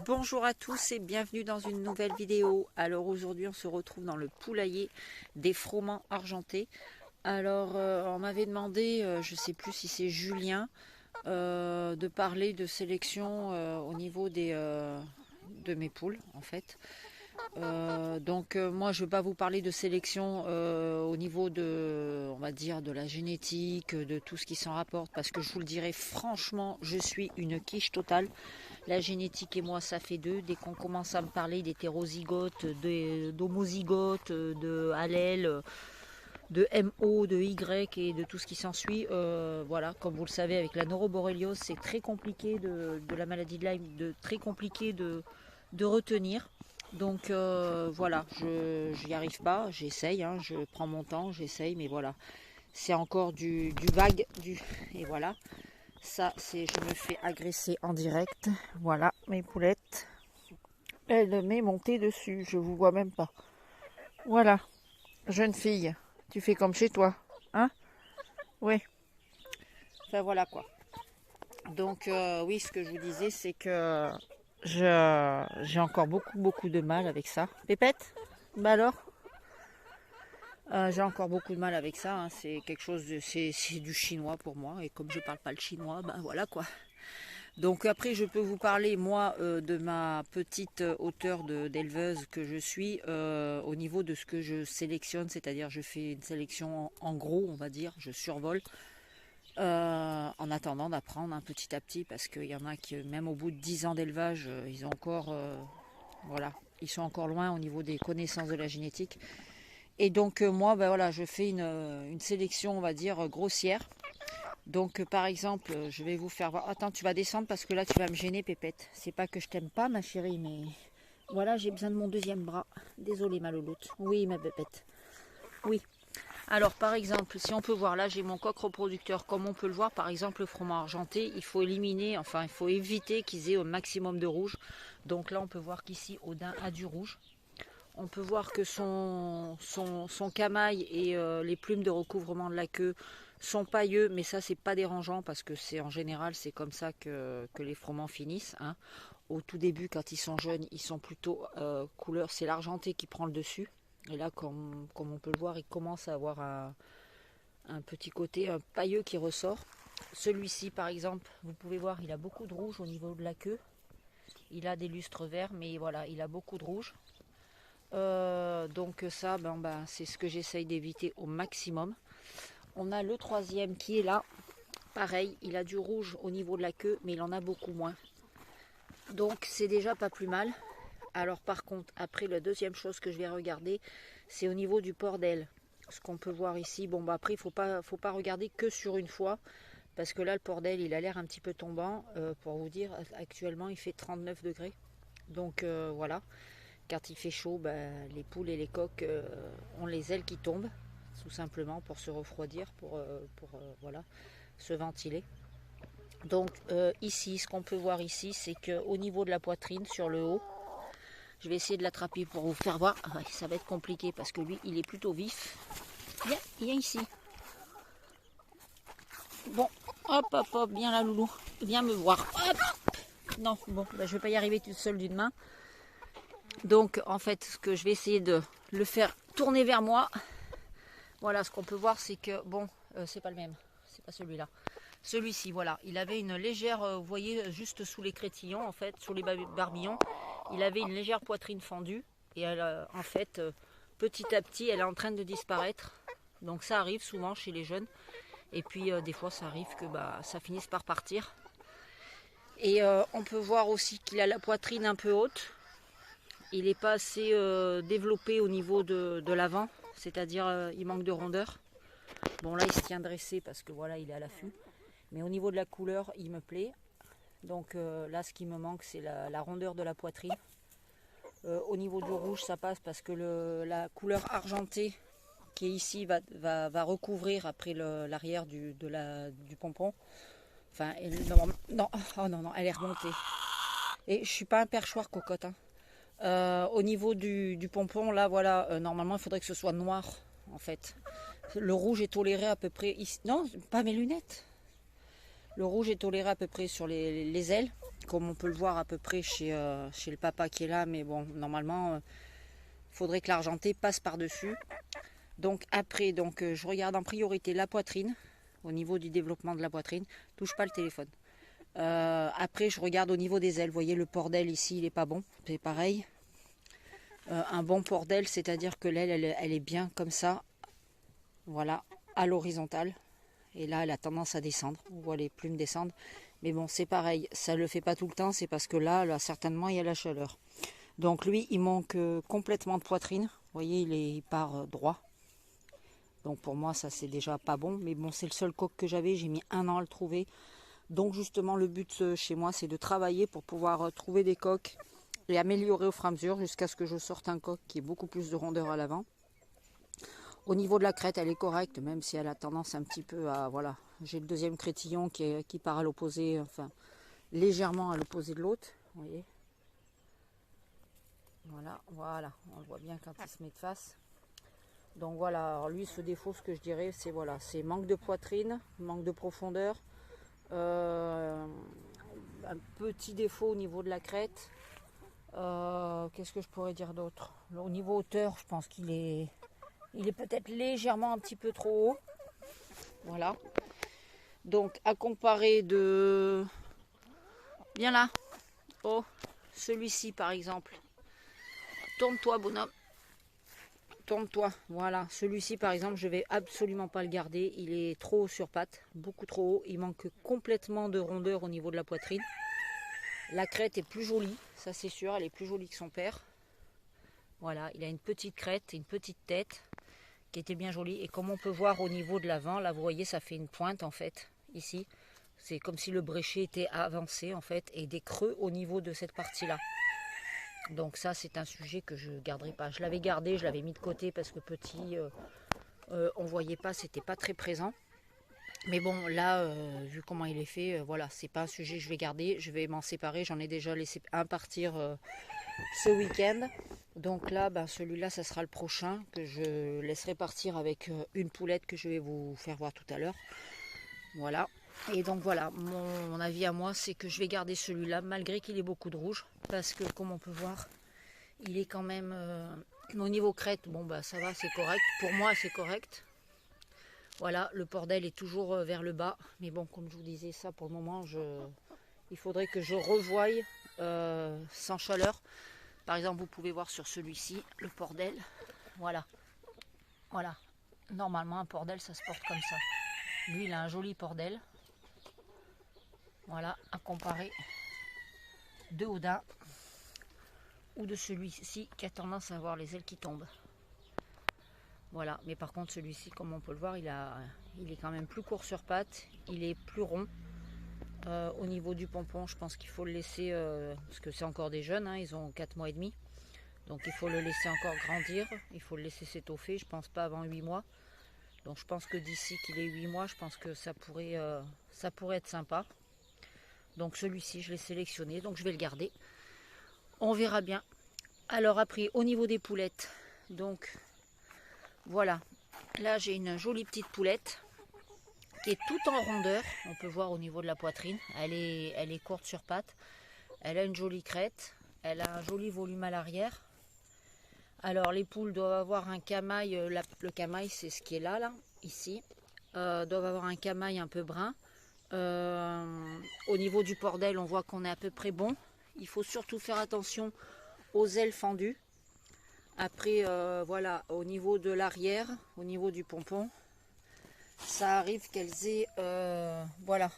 Bonjour à tous et bienvenue dans une nouvelle vidéo. Alors aujourd'hui on se retrouve dans le poulailler des froment argentés. Alors on m'avait demandé, je sais plus si c'est Julien, de parler de sélection au niveau de mes poules en fait. Moi je ne vais pas vous parler de sélection au niveau de, on va dire, de la génétique, de tout ce qui s'en rapporte, parce que je vous le dirai franchement, je suis une quiche totale. La génétique et moi ça fait deux. Dès qu'on commence à me parler d'hétérozygote, d'homozygote, de allèle, de MO, de Y et de tout ce qui s'ensuit, voilà, comme vous le savez avec la neuroborréliose, c'est très compliqué de la maladie de Lyme, très compliqué de retenir. Donc voilà, je n'y arrive pas, j'essaye, hein, je prends mon temps, j'essaye, mais voilà, c'est encore du vague, et voilà. Ça, c'est, je me fais agresser en direct. Voilà, mes poulettes. Elle m'est montée dessus, je vous vois même pas. Voilà, jeune fille, tu fais comme chez toi, hein? Oui. Enfin voilà quoi. Donc oui, ce que je vous disais, c'est que j'ai encore beaucoup de mal avec ça. Pépette, bah alors, j'ai encore beaucoup de mal avec ça. Hein. C'est quelque chose de, c'est du chinois pour moi. Et comme je parle pas le chinois, ben voilà quoi. Donc après, je peux vous parler moi de ma petite hauteur d'éleveuse que je suis au niveau de ce que je sélectionne, c'est-à-dire je fais une sélection en gros, on va dire, je survole. En attendant d'apprendre un petit à petit, parce qu'il y en a qui, même au bout de 10 ans d'élevage, ils ont encore, voilà, ils sont encore loin au niveau des connaissances de la génétique. Et donc moi, ben voilà, je fais une sélection, on va dire, grossière. Donc par exemple, je vais vous faire voir. Attends, tu vas descendre parce que là, tu vas me gêner, Pépette. C'est pas que je t'aime pas, ma chérie, mais voilà, j'ai besoin de mon deuxième bras. Désolée, ma louloute. Oui, ma Pépette. Oui. Alors par exemple, si on peut voir là, j'ai mon coq reproducteur. Comme on peut le voir, par exemple, le froment argenté, il faut éliminer, enfin il faut éviter qu'ils aient au maximum de rouge. Donc là, on peut voir qu'ici, Odin a du rouge. On peut voir que son camail et les plumes de recouvrement de la queue sont pailleux, mais ça c'est pas dérangeant parce que c'est en général c'est comme ça que les froments finissent. Hein. Au tout début, quand ils sont jeunes, ils sont plutôt couleur, c'est l'argenté qui prend le dessus. Et là, comme on peut le voir, il commence à avoir un petit côté pailleux qui ressort. Celui-ci, par exemple, vous pouvez voir, il a beaucoup de rouge au niveau de la queue. Il a des lustres verts, mais voilà, il a beaucoup de rouge. Donc ça, c'est ce que j'essaye d'éviter au maximum. On a le troisième qui est là. Pareil, il a du rouge au niveau de la queue, mais il en a beaucoup moins. Donc c'est déjà pas plus mal. Alors par contre, après la deuxième chose que je vais regarder, c'est au niveau du port d'aile. Ce qu'on peut voir ici, après il faut pas regarder que sur une fois, parce que là le port d'aile il a l'air un petit peu tombant. Pour vous dire, actuellement il fait 39 degrés. Donc voilà, quand il fait chaud, les poules et les coqs ont les ailes qui tombent, tout simplement pour se refroidir, pour voilà, se ventiler. Donc ici, ce qu'on peut voir ici, c'est qu'au niveau de la poitrine, sur le haut, je vais essayer de l'attraper pour vous faire voir. Ah ouais, ça va être compliqué parce que lui, il est plutôt vif. Viens ici. Bon, hop, viens là, loulou. Viens me voir. Hop. Non, bon, je ne vais pas y arriver toute seule d'une main. Donc, en fait, ce que je vais essayer de le faire tourner vers moi. Voilà, ce qu'on peut voir, c'est que, c'est pas le même. C'est pas celui-là. Celui-ci, voilà, il avait une légère, vous voyez, juste sous les crétillons, en fait, sous les barbillons, il avait une légère poitrine fendue. Et elle, en fait, petit à petit, elle est en train de disparaître. Donc ça arrive souvent chez les jeunes. Et puis, des fois, ça arrive que ça finisse par partir. Et on peut voir aussi qu'il a la poitrine un peu haute. Il n'est pas assez développé au niveau de l'avant. C'est-à-dire, il manque de rondeur. Bon, là, il se tient dressé parce que, voilà, il est à l'affût. Mais au niveau de la couleur, il me plaît. Donc là, ce qui me manque, c'est la rondeur de la poitrine. Au niveau du rouge, ça passe parce que la couleur argentée qui est ici va recouvrir après l'arrière du pompon. Enfin, non, oh non, elle est remontée. Et je suis pas un perchoir cocotte. Hein. Au niveau du pompon, là, voilà, normalement, il faudrait que ce soit noir, en fait. Le rouge est toléré à peu près ici. Non, pas mes lunettes. Le rouge est toléré à peu près sur les ailes. comme on peut le voir à peu près chez le papa qui est là, mais bon, normalement, il faudrait que l'argenté passe par-dessus. Donc après, je regarde en priorité la poitrine, au niveau du développement de la poitrine, touche pas le téléphone. Après, je regarde au niveau des ailes, vous voyez le port d'aile ici, il n'est pas bon, c'est pareil. Un bon port d'aile, c'est-à-dire que l'aile, elle est bien comme ça, voilà, à l'horizontale. Et là, elle a tendance à descendre. On voit les plumes descendre. Mais bon, c'est pareil. Ça ne le fait pas tout le temps. C'est parce que là, certainement, il y a la chaleur. Donc lui, il manque complètement de poitrine. Vous voyez, il part droit. Donc pour moi, ça, c'est déjà pas bon. Mais bon, c'est le seul coq que j'avais. J'ai mis 1 an à le trouver. Donc justement, le but chez moi, c'est de travailler pour pouvoir trouver des coqs et améliorer au fur et à mesure jusqu'à ce que je sorte un coq qui ait beaucoup plus de rondeur à l'avant. Au niveau de la crête, elle est correcte, même si elle a tendance un petit peu à... Voilà, j'ai le deuxième crétillon qui part à l'opposé, enfin, légèrement à l'opposé de l'autre. Vous voyez. Voilà, on le voit bien quand il se met de face. Donc voilà, alors lui, ce défaut, ce que je dirais, c'est voilà, c'est manque de poitrine, manque de profondeur. Un petit défaut au niveau de la crête. Qu'est-ce que je pourrais dire d'autre? Au niveau hauteur, je pense qu'il est... Il est peut-être légèrement un petit peu trop haut. Voilà. Donc, à comparer de... Viens là. Oh, celui-ci, par exemple. Tourne-toi, bonhomme. Tourne-toi. Voilà. Celui-ci, par exemple, je vais absolument pas le garder. Il est trop haut sur pattes. Beaucoup trop haut. Il manque complètement de rondeur au niveau de la poitrine. La crête est plus jolie. Ça, c'est sûr. Elle est plus jolie que son père. Voilà. Il a une petite crête, une petite tête, qui était bien jolie. Et comme on peut voir au niveau de l'avant, là vous voyez ça fait une pointe en fait, ici. C'est comme si le bréchet était avancé en fait, et des creux au niveau de cette partie-là. Donc ça c'est un sujet que je ne garderai pas. Je l'avais gardé, je l'avais mis de côté parce que petit, on voyait pas, c'était pas très présent. Mais bon là, vu comment il est fait, voilà, c'est pas un sujet que je vais garder. Je vais m'en séparer, j'en ai déjà laissé un partir ce week-end. Donc là, celui-là, ça sera le prochain que je laisserai partir avec une poulette que je vais vous faire voir tout à l'heure. Voilà. Et donc voilà, mon avis à moi, c'est que je vais garder celui-là, malgré qu'il ait beaucoup de rouge. Parce que, comme on peut voir, il est quand même... au niveau crête, bon ça va, c'est correct. Pour moi, c'est correct. Voilà, le port d'aile est toujours vers le bas. Mais bon, comme je vous disais, ça pour le moment, il faudrait que je revoie sans chaleur. Par exemple, vous pouvez voir sur celui-ci, le port d'aile. Voilà. Voilà. Normalement, un port d'aile, ça se porte comme ça. Lui, il a un joli port d'aile. Voilà, à comparer de Audin ou de celui-ci qui a tendance à avoir les ailes qui tombent. Voilà, mais par contre, celui-ci, comme on peut le voir, il est quand même plus court sur pattes. Il est plus rond. Au niveau du pompon, je pense qu'il faut le laisser, parce que c'est encore des jeunes, hein, ils ont 4 mois et demi. Donc il faut le laisser encore grandir, il faut le laisser s'étoffer, je pense pas avant 8 mois. Donc je pense que d'ici qu'il ait 8 mois, je pense que ça pourrait être sympa. Donc celui-ci, je l'ai sélectionné, donc je vais le garder. On verra bien. Alors après, au niveau des poulettes, donc voilà. Là j'ai une jolie petite poulette qui est toute en rondeur. On peut voir au niveau de la poitrine, elle est courte sur pattes. Elle a une jolie crête, elle a un joli volume à l'arrière. Alors les poules doivent avoir un camail, le camail c'est ce qui est là, ici, doivent avoir un camail un peu brun. Au niveau du port d'aile, on voit qu'on est à peu près bon. Il faut surtout faire attention aux ailes fendues. Après, voilà, au niveau de l'arrière, au niveau du pompon, ça arrive qu'elles aient, voilà,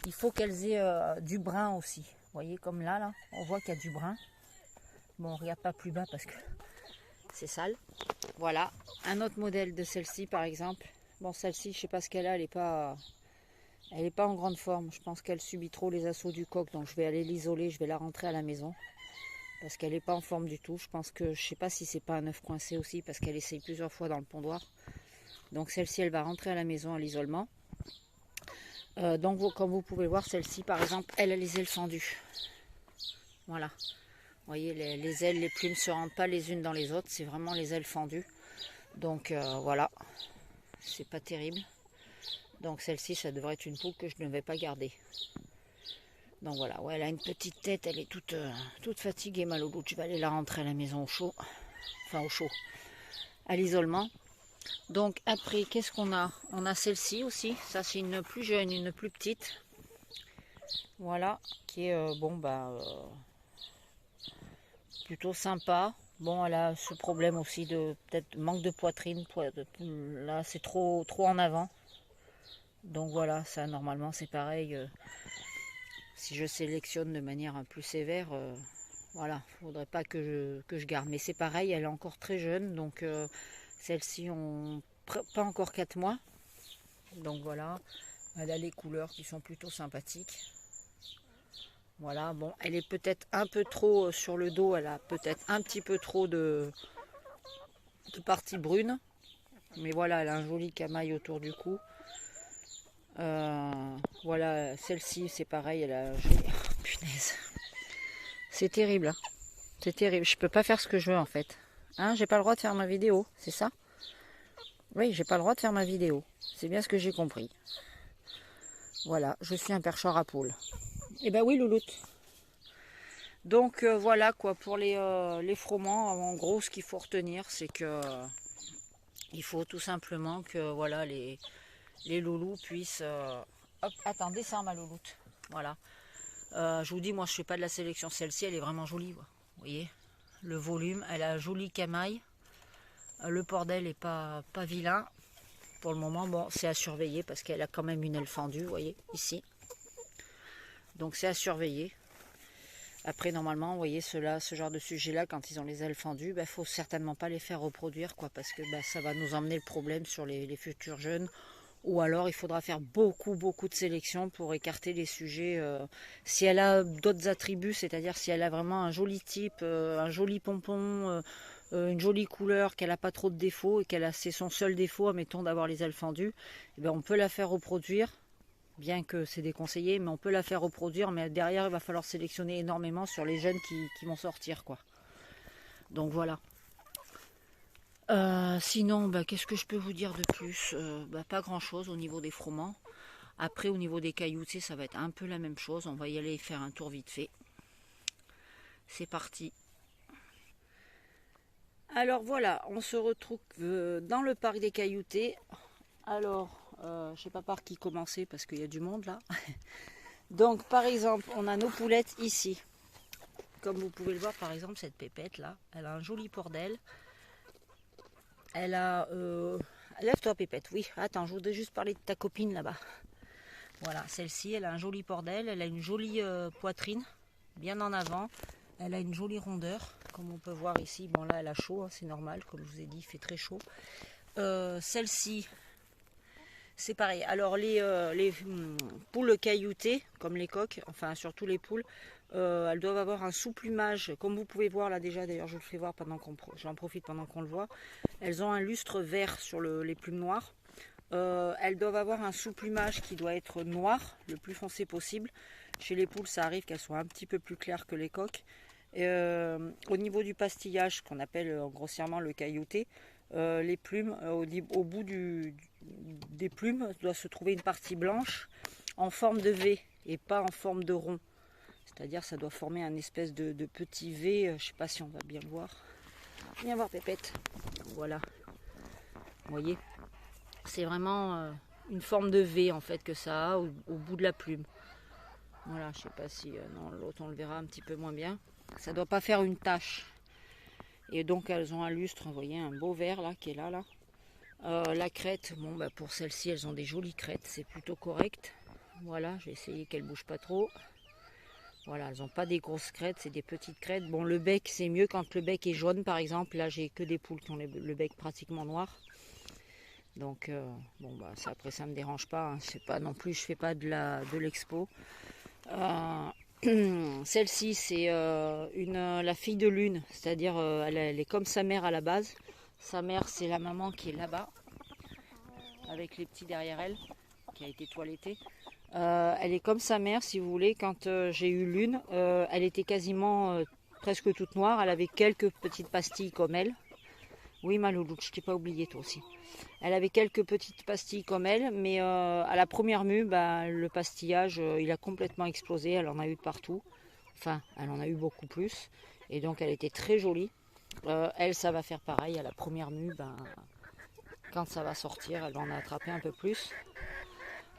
il faut qu'elles aient du brun aussi. Vous voyez comme là, on voit qu'il y a du brun. Bon, on regarde pas plus bas parce que c'est sale. Voilà, un autre modèle de celle-ci par exemple. Bon, celle-ci, je sais pas ce qu'elle a, elle est pas en grande forme. Je pense qu'elle subit trop les assauts du coq, donc je vais aller l'isoler, je vais la rentrer à la maison. Parce qu'elle n'est pas en forme du tout. Je pense que, je sais pas si c'est pas un œuf coincé aussi, parce qu'elle essaye plusieurs fois dans le pondoir. Donc celle-ci, elle va rentrer à la maison à l'isolement. Donc comme vous pouvez voir, celle-ci par exemple, elle a les ailes fendues. Voilà. Vous voyez, les ailes, les plumes ne se rentrent pas les unes dans les autres, c'est vraiment les ailes fendues. Donc voilà, c'est pas terrible. Donc celle-ci, ça devrait être une poule que je ne vais pas garder. Donc voilà, ouais, elle a une petite tête, elle est toute fatiguée, ma louloute. Je vais aller la rentrer à la maison au chaud. Enfin au chaud, à l'isolement. Donc après, qu'est-ce qu'on a? On a celle-ci aussi. Ça c'est une plus jeune, une plus petite. Voilà, qui est plutôt sympa. Bon, elle a ce problème aussi de peut-être manque de poitrine. Là, c'est trop en avant. Donc voilà, ça normalement c'est pareil. Si je sélectionne de manière un plus sévère, voilà, faudrait pas que je garde. Mais c'est pareil, elle est encore très jeune, donc celle-ci ont pas encore 4 mois. Donc voilà, elle a les couleurs qui sont plutôt sympathiques. Voilà, bon, elle est peut-être un peu trop sur le dos, elle a peut-être un petit peu trop de parties brunes. Mais voilà, elle a un joli camail autour du cou. Voilà, celle-ci, c'est pareil, elle a... Punaise. C'est terrible, hein. C'est terrible. Je peux pas faire ce que je veux, en fait. Hein, j'ai pas le droit de faire ma vidéo, c'est ça? Oui, j'ai pas le droit de faire ma vidéo. C'est bien ce que j'ai compris. Voilà, je suis un perchoir à poules. Eh ben oui, louloute. Donc voilà quoi, pour les froment, en gros, ce qu'il faut retenir, c'est que il faut tout simplement que voilà les loulous puissent... Hop, attends, descends ma louloute. Voilà. Je vous dis, moi je fais pas de la sélection. Celle-ci, elle est vraiment jolie. Vous voyez, le volume, elle a un joli camail. Le port d'elle est pas vilain. Pour le moment, bon, c'est à surveiller parce qu'elle a quand même une aile fendue, vous voyez, ici. Donc c'est à surveiller. Après, normalement, vous voyez, ce genre de sujet-là, quand ils ont les ailes fendues, il faut certainement pas les faire reproduire, quoi, parce que ça va nous emmener le problème sur les futurs jeunes. Ou alors, il faudra faire beaucoup de sélection pour écarter les sujets. Si elle a d'autres attributs, c'est-à-dire si elle a vraiment un joli type, un joli pompon, une jolie couleur, qu'elle n'a pas trop de défauts, et c'est son seul défaut, admettons, d'avoir les ailes fendues, eh bien, on peut la faire reproduire. Bien que c'est déconseillé, mais on peut la faire reproduire, mais derrière il va falloir sélectionner énormément sur les jeunes qui vont sortir, quoi. Donc voilà. Sinon, qu'est-ce que je peux vous dire de plus? Pas grand chose au niveau des froments. Après, au niveau des cailloutés, ça va être un peu la même chose. On va y aller faire un tour vite fait. C'est parti. Alors voilà, on se retrouve dans le parc des cailloutés. Alors, je sais pas par qui commencer parce qu'il y a du monde là. Donc par exemple, on a nos poulettes ici. Comme vous pouvez le voir, par exemple, cette pépette là, elle a un joli port d'aile. Elle a... Lève-toi pépette, oui. Attends, je voudrais juste parler de ta copine là-bas. Voilà, celle-ci, elle a un joli port d'aile. Elle a une jolie poitrine, bien en avant. Elle a une jolie rondeur, comme on peut voir ici. Bon là, elle a chaud, hein, c'est normal. Comme je vous ai dit, il fait très chaud. Celle-ci... C'est pareil. Alors les poules cailloutées, comme les coqs, enfin surtout les poules, elles doivent avoir un sous-plumage, comme vous pouvez voir là déjà, d'ailleurs je le fais voir j'en profite pendant qu'on le voit. Elles ont un lustre vert sur les plumes noires. Elles doivent avoir un sous-plumage qui doit être noir, le plus foncé possible. Chez les poules, ça arrive qu'elles soient un petit peu plus claires que les coqs. Au niveau du pastillage, qu'on appelle grossièrement le caillouté, les plumes, au bout des plumes, doit se trouver une partie blanche en forme de V et pas en forme de rond. C'est-à-dire ça doit former un espèce de petit V, je ne sais pas si on va bien le voir. Viens voir Pépette. Voilà. Vous voyez, c'est vraiment une forme de V en fait que ça a au bout de la plume. Voilà, je ne sais pas si... non, l'autre on le verra un petit peu moins bien. Ça ne doit pas faire une tache. Et donc elles ont un lustre, vous voyez, un beau vert là qui est là. La crête, bon pour celles-ci elles ont des jolies crêtes, c'est plutôt correct. Voilà, j'ai essayé qu'elles ne bougent pas trop. Voilà, elles n'ont pas des grosses crêtes, c'est des petites crêtes. Bon, le bec c'est mieux quand le bec est jaune par exemple. Là j'ai que des poules qui ont le bec pratiquement noir. Donc ça, après ça me dérange pas, hein. C'est pas non plus, je fais pas de l'expo. Celle-ci c'est la fille de lune, c'est-à-dire elle est comme sa mère à la base. Sa mère c'est la maman qui est là-bas, avec les petits derrière elle, qui a été toilettée. Elle est comme sa mère si vous voulez. Quand j'ai eu lune, elle était quasiment presque toute noire, elle avait quelques petites pastilles comme elle. Oui, ma louloute, je t'ai pas oublié toi aussi. Elle avait quelques petites pastilles comme elle, mais à la première mue, bah, le pastillage, il a complètement explosé. Elle en a eu de partout. Enfin, elle en a eu beaucoup plus. Et donc, elle était très jolie. Elle, ça va faire pareil. À la première mue, ben, quand ça va sortir, elle va en attraper un peu plus.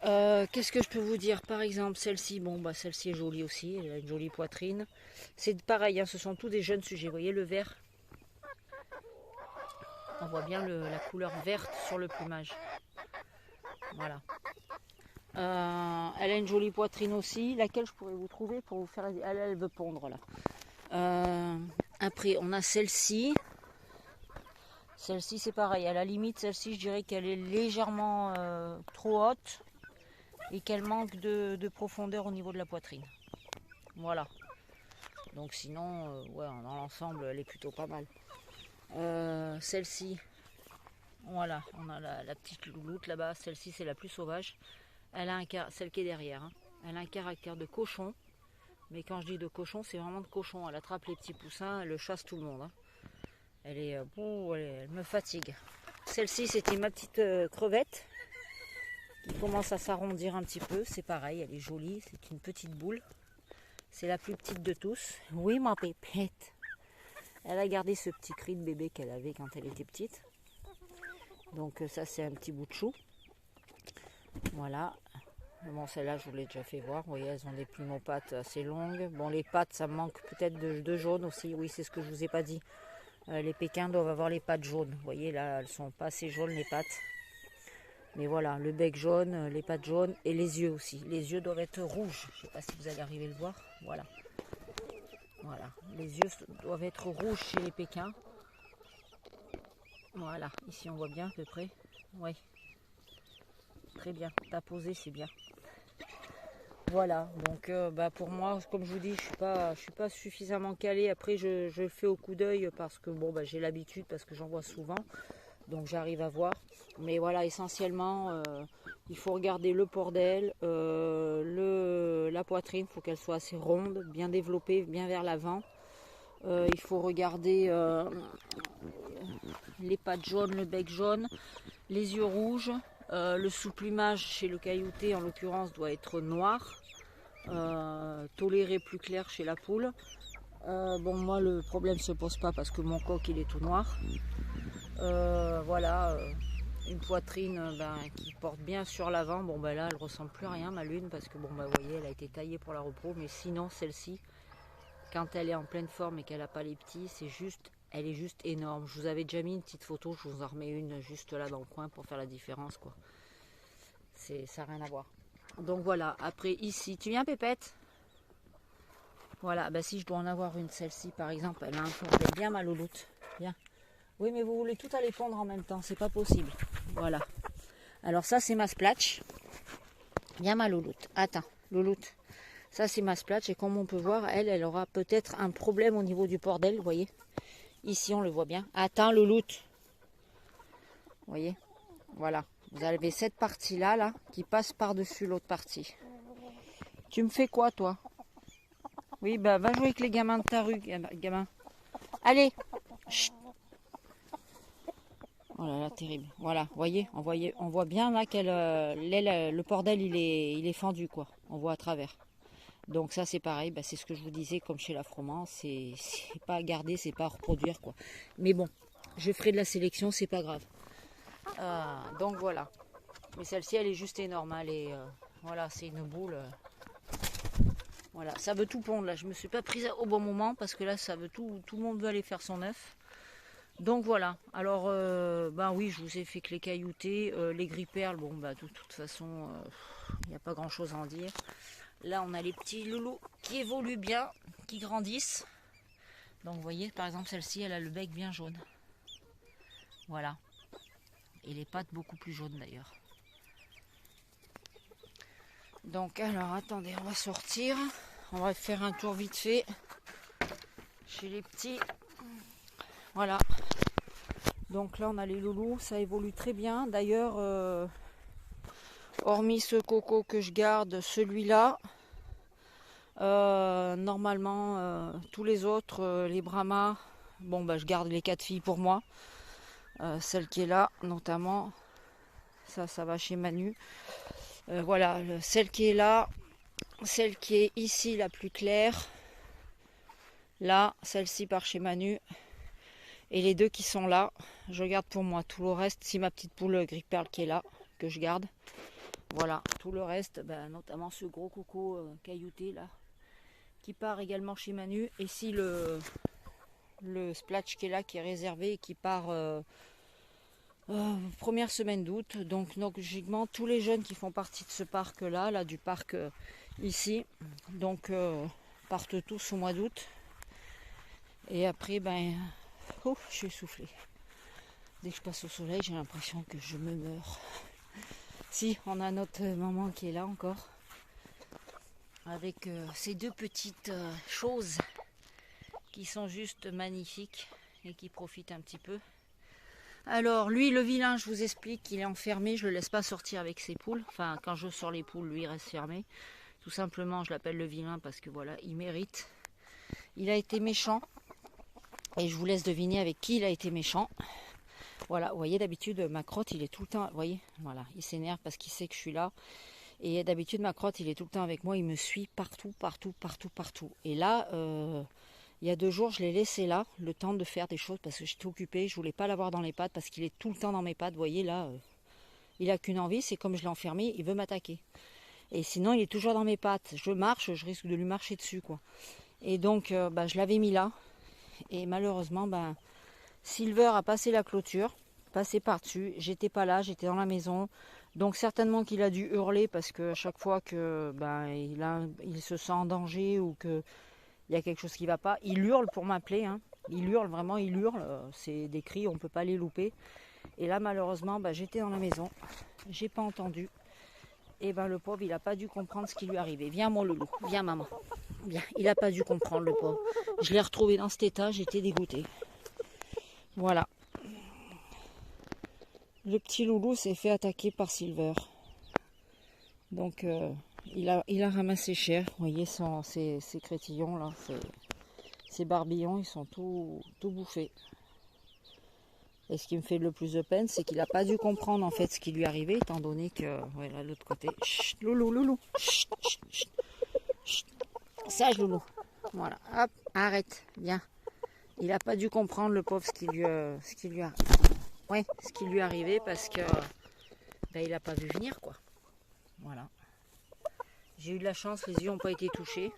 Qu'est-ce que je peux vous dire? Par exemple, celle-ci, bon, bah, celle-ci est jolie aussi. Elle a une jolie poitrine. C'est pareil, hein, ce sont tous des jeunes sujets. Vous voyez le vert? On voit bien la couleur verte sur le plumage. Voilà. Elle a une jolie poitrine aussi. Laquelle je pourrais vous trouver pour vous faire... Elle veut pondre là. Après, on a celle-ci. Celle-ci, c'est pareil. À la limite, celle-ci, je dirais qu'elle est légèrement trop haute et qu'elle manque de profondeur au niveau de la poitrine. Voilà. Donc sinon, ouais, dans l'ensemble, elle est plutôt pas mal. Celle-ci, voilà, on a la petite louloute là-bas. Celle-ci, c'est la plus sauvage. Elle a celle qui est derrière, hein. Elle a un caractère de cochon. Mais quand je dis de cochon, c'est vraiment de cochon. Elle attrape les petits poussins, elle chasse tout le monde, hein. Elle est, elle me fatigue. Celle-ci, c'était ma petite crevette qui commence à s'arrondir un petit peu. C'est pareil, elle est jolie. C'est une petite boule. C'est la plus petite de tous. Oui, ma pépette. Elle a gardé ce petit cri de bébé qu'elle avait quand elle était petite. Donc ça, c'est un petit bout de chou. Voilà. Bon, celle-là, je vous l'ai déjà fait voir. Vous voyez, elles ont des plumes aux pattes assez longues. Bon, les pattes, ça me manque peut-être de jaune aussi. Oui, c'est ce que je vous ai pas dit. Les Pékins doivent avoir les pattes jaunes. Vous voyez, là, elles sont pas assez jaunes, les pattes. Mais voilà, le bec jaune, les pattes jaunes et les yeux aussi. Les yeux doivent être rouges. Je ne sais pas si vous allez arriver à le voir. Voilà. Voilà. Les yeux doivent être rouges chez les Pékins. Voilà. Ici, on voit bien à peu près. Oui. Très bien. T'as posé, c'est bien. Voilà. Donc, bah, pour moi, comme je vous dis, je suis pas suffisamment calée. Après, je le fais au coup d'œil parce que bon, bah, j'ai l'habitude, parce que j'en vois souvent. Donc, j'arrive à voir. Mais voilà, essentiellement, il faut regarder le port d'aile, la poitrine, il faut qu'elle soit assez ronde, bien développée, bien vers l'avant. Il faut regarder les pattes jaunes, le bec jaune, les yeux rouges. Le sous-plumage chez le caillouté, en l'occurrence, doit être noir. Toléré plus clair chez la poule. Bon, moi, le problème ne se pose pas parce que mon coq, il est tout noir. Voilà. Une poitrine qui porte bien sur l'avant. Bon, là, elle ressemble plus à rien, ma lune, parce que bon, vous voyez, elle a été taillée pour la repro. Mais sinon, celle-ci, quand elle est en pleine forme et qu'elle n'a pas les petits, elle est juste énorme. Je vous avais déjà mis une petite photo, je vous en remets une juste là dans le coin pour faire la différence, quoi. Ça n'a rien à voir. Donc voilà, après ici, tu viens Pépette? Voilà, si je dois en avoir une, celle-ci par exemple, elle a un pondel bien ma louloute. Bien. Oui, mais vous voulez tout aller pondre en même temps, c'est pas possible. Voilà. Alors ça, c'est ma splatch. Bien ma louloute. Attends, louloute. Ça, c'est ma splatch et comme on peut voir, elle aura peut-être un problème au niveau du port d'aile, vous voyez. Ici, on le voit bien. Attends, louloute. Vous voyez. Voilà. Vous avez cette partie-là, là, qui passe par-dessus l'autre partie. Tu me fais quoi, toi? Oui, va jouer avec les gamins de ta rue, gamin. Allez. Chut. Oh là là, terrible. Voilà, voyez, on voit bien là qu'elle, le port d'aile, il est fendu, quoi. On voit à travers. Donc ça, c'est pareil, c'est ce que je vous disais, comme chez la froment, c'est pas à garder, c'est pas à reproduire, quoi. Mais bon, je ferai de la sélection, c'est pas grave. Donc voilà. Mais celle-ci, elle est juste énorme. Elle est, voilà, c'est une boule. Voilà, ça veut tout pondre. Là, je me suis pas prise au bon moment parce que là, ça veut tout le monde veut aller faire son œuf. Donc voilà. Alors, oui, je vous ai fait que les cailloutés, les gris-perles. Bon, de toute façon, il n'y a pas grand-chose à en dire. Là, on a les petits loulous qui évoluent bien, qui grandissent. Donc, vous voyez, par exemple, celle-ci, elle a le bec bien jaune. Voilà. Et les pattes beaucoup plus jaunes d'ailleurs. Donc alors attendez, on va sortir, on va faire un tour vite fait chez les petits. Voilà. Donc là on a les loulous, ça évolue très bien. D'ailleurs, hormis ce coco que je garde, celui-là, normalement tous les autres, les brahmas, je garde les 4 filles pour moi. celle qui est là notamment, ça va chez Manu. Voilà, celle qui est là, celle qui est ici la plus claire, là, celle-ci par chez Manu, et les deux qui sont là, je garde pour moi. Tout le reste, si ma petite poule gris perle qui est là, que je garde, voilà, tout le reste, notamment ce gros coco caillouté là, qui part également chez Manu, et si le splatch qui est là, qui est réservé et qui part première semaine d'août. Donc logiquement tous les jeunes qui font partie de ce parc là du parc ici, donc partent tous au mois d'août. Et après je suis essoufflée. Dès que je passe au soleil, j'ai l'impression que je me meurs. Si, on a notre maman qui est là encore, avec ces deux petites choses qui sont juste magnifiques et qui profitent un petit peu. Alors lui, le vilain, je vous explique qu'il est enfermé, je le laisse pas sortir avec ses poules. Enfin, quand je sors les poules, lui il reste fermé. Tout simplement, je l'appelle le vilain parce que voilà, il mérite. Il a été méchant et je vous laisse deviner avec qui il a été méchant. Voilà, vous voyez, d'habitude ma crotte, il est tout le temps, vous voyez, voilà, il s'énerve parce qu'il sait que je suis là. Et d'habitude ma crotte, il est tout le temps avec moi, il me suit partout, partout, partout, partout. Et là, il y a 2 jours, je l'ai laissé là, le temps de faire des choses parce que j'étais occupée. Je voulais pas l'avoir dans les pattes parce qu'il est tout le temps dans mes pattes. Vous voyez là, il a qu'une envie, c'est comme je l'ai enfermé, il veut m'attaquer. Et sinon, il est toujours dans mes pattes. Je marche, je risque de lui marcher dessus, quoi. Et donc, je l'avais mis là. Et malheureusement, Silver a passé la clôture, passé par-dessus. J'étais pas là, j'étais dans la maison. Donc certainement qu'il a dû hurler parce que à chaque fois que il se sent en danger ou que il y a quelque chose qui ne va pas, il hurle pour m'appeler, hein. Il hurle, vraiment, il hurle. C'est des cris, on ne peut pas les louper. Et là, malheureusement, j'étais dans la maison, j'ai pas entendu. Et le pauvre, il n'a pas dû comprendre ce qui lui arrivait. Viens, mon loulou, viens, maman. Viens, il n'a pas dû comprendre, le pauvre. Je l'ai retrouvé dans cet état, j'étais dégoûtée. Voilà. Le petit loulou s'est fait attaquer par Silver. Donc, il a ramassé cher. Vous voyez, ces crétillons là, ces barbillons, ils sont tout bouffés. Et ce qui me fait le plus de peine, c'est qu'il n'a pas dû comprendre en fait ce qui lui arrivait, étant donné que, voilà, de l'autre côté, chut, loulou, loulou, chut, chut, chut, chut. Sage loulou, voilà, hop, arrête, viens. Il n'a pas dû comprendre, le pauvre, ce qui lui arrivait parce que il n'a pas vu venir, quoi. Voilà. J'ai eu de la chance, les yeux n'ont pas été touchés.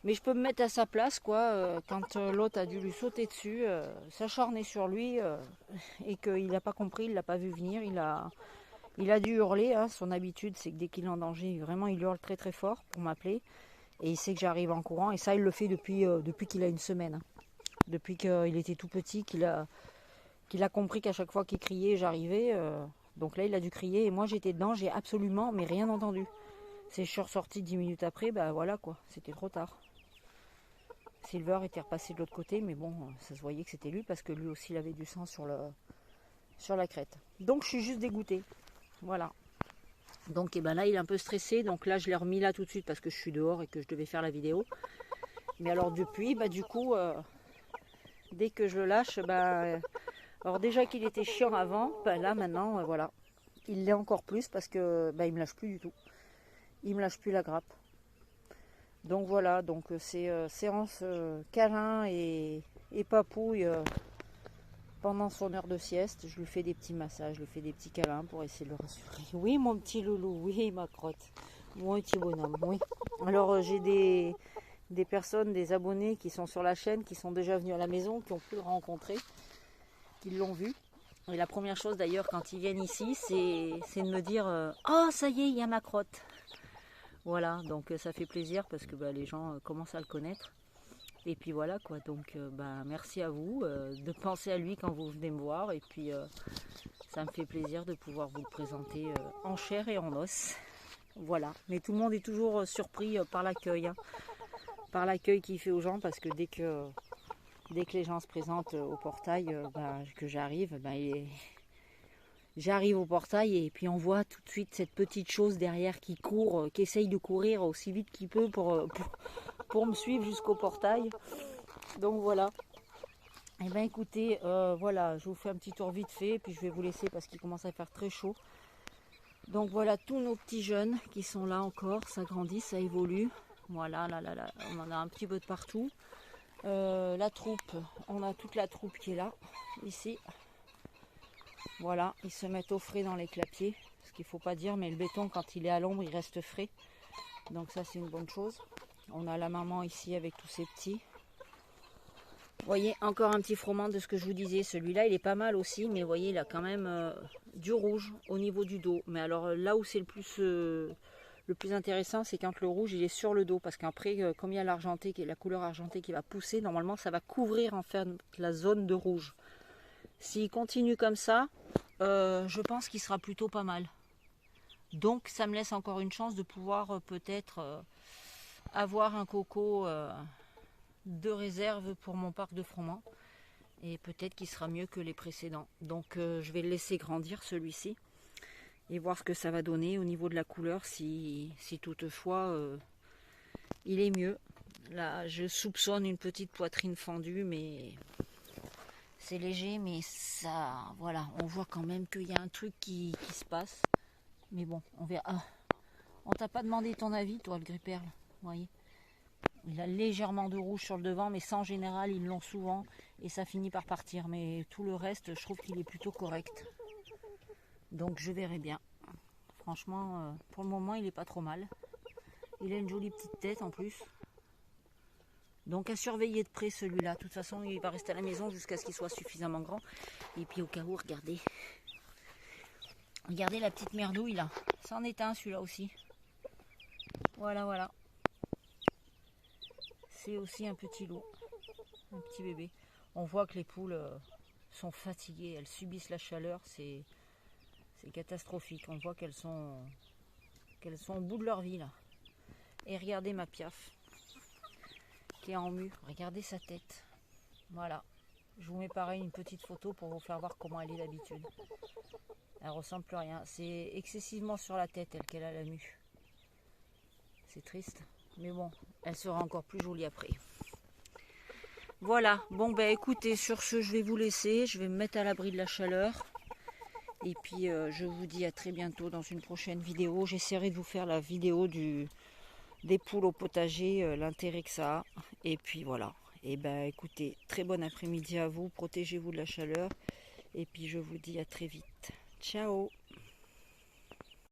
Mais je peux me mettre à sa place, quoi, quand l'autre a dû lui sauter dessus, s'acharner sur lui, et qu'il n'a pas compris, il l'a pas vu venir, il a dû hurler, hein. Son habitude, c'est que dès qu'il est en danger, vraiment, il hurle très très fort pour m'appeler. Et il sait que j'arrive en courant, et ça, il le fait depuis qu'il a 1 semaine. Hein. Depuis qu'il était tout petit, qu'il a compris qu'à chaque fois qu'il criait, j'arrivais. Donc là, il a dû crier, et moi, j'étais dedans, j'ai absolument, mais rien entendu. Je suis ressortie 10 minutes après, voilà quoi, c'était trop tard. Silver était repassé de l'autre côté, mais bon, ça se voyait que c'était lui, parce que lui aussi, il avait du sang sur la crête. Donc, je suis juste dégoûtée. Voilà. Donc, là, il est un peu stressé. Donc là, je l'ai remis là tout de suite, parce que je suis dehors et que je devais faire la vidéo. Mais alors, depuis, du coup, dès que je le lâche, alors déjà qu'il était chiant avant, là, maintenant, voilà. Il l'est encore plus, parce que il me lâche plus du tout. Il me lâche plus la grappe. Donc voilà, donc c'est séance câlin et papouille pendant son heure de sieste. Je lui fais des petits massages, je lui fais des petits câlins pour essayer de le rassurer. Oui, mon petit loulou, oui, ma crotte, mon petit bonhomme, oui. Alors j'ai des personnes, des abonnés qui sont sur la chaîne, qui sont déjà venus à la maison, qui ont pu le rencontrer, qui l'ont vu. Et la première chose d'ailleurs quand ils viennent ici, c'est de me dire oh ça y est, il y a ma crotte. Voilà, donc ça fait plaisir parce que les gens commencent à le connaître. Et puis voilà quoi, donc merci à vous de penser à lui quand vous venez me voir. Et puis ça me fait plaisir de pouvoir vous le présenter en chair et en os. Voilà, mais tout le monde est toujours surpris par l'accueil. Hein. Par l'accueil qu'il fait aux gens, parce que dès que les gens se présentent au portail, que j'arrive, j'arrive au portail et puis on voit tout de suite cette petite chose derrière qui court, qui essaye de courir aussi vite qu'il peut pour me suivre jusqu'au portail. Donc voilà. Eh bien écoutez, voilà, je vous fais un petit tour vite fait, puis je vais vous laisser parce qu'il commence à faire très chaud. Donc voilà tous nos petits jeunes qui sont là encore, ça grandit, ça évolue. Voilà, là, on en a un petit peu de partout. La troupe, on a toute la troupe qui est là, ici. Voilà, ils se mettent au frais dans les clapiers, ce qu'il ne faut pas dire, mais le béton quand il est à l'ombre, il reste frais. Donc ça c'est une bonne chose. On a la maman ici avec tous ses petits. Vous voyez, encore un petit froment de ce que je vous disais. Celui-là, il est pas mal aussi, mais vous voyez, il a quand même du rouge au niveau du dos. Mais alors là où c'est le plus intéressant, c'est quand le rouge il est sur le dos. Parce qu'après, comme il y a l'argenté, la couleur argentée qui va pousser, normalement, ça va couvrir en fait la zone de rouge. S'il continue comme ça, je pense qu'il sera plutôt pas mal. Donc, ça me laisse encore une chance de pouvoir peut-être avoir un coco de réserve pour mon parc de froment. Et peut-être qu'il sera mieux que les précédents. Donc je vais le laisser grandir celui-ci et voir ce que ça va donner au niveau de la couleur, si toutefois il est mieux. Là je soupçonne une petite poitrine fendue, mais c'est léger, mais ça, voilà, on voit quand même qu'il y a un truc qui se passe. Mais bon, on verra. Ah, on t'a pas demandé ton avis, toi, le gris-perle, vous voyez. Il a légèrement de rouge sur le devant, mais ça en général ils l'ont souvent et ça finit par partir. Mais tout le reste, je trouve qu'il est plutôt correct. Donc je verrai bien. Franchement, pour le moment, il est pas trop mal. Il a une jolie petite tête en plus. Donc à surveiller de près celui-là. De toute façon, il va rester à la maison jusqu'à ce qu'il soit suffisamment grand. Et puis au cas où, regardez. Regardez la petite merdouille là. Ça en est un celui-là aussi. Voilà, voilà. C'est aussi un petit loup. Un petit bébé. On voit que les poules sont fatiguées. Elles subissent la chaleur. C'est catastrophique. On voit qu'elles sont au bout de leur vie là. Et regardez ma piaf qui est en mue. Regardez sa tête. Voilà. Je vous mets pareil une petite photo pour vous faire voir comment elle est d'habitude. Elle ressemble plus à rien. C'est excessivement sur la tête elle qu'elle a la mue. C'est triste. Mais bon, elle sera encore plus jolie après. Voilà. Bon ben écoutez, sur ce je vais vous laisser. Je vais me mettre à l'abri de la chaleur. Et puis je vous dis à très bientôt dans une prochaine vidéo. J'essaierai de vous faire la vidéo des poules au potager, l'intérêt que ça a. Et puis voilà. Et ben écoutez, très bon après-midi à vous. Protégez-vous de la chaleur. Et puis je vous dis à très vite. Ciao!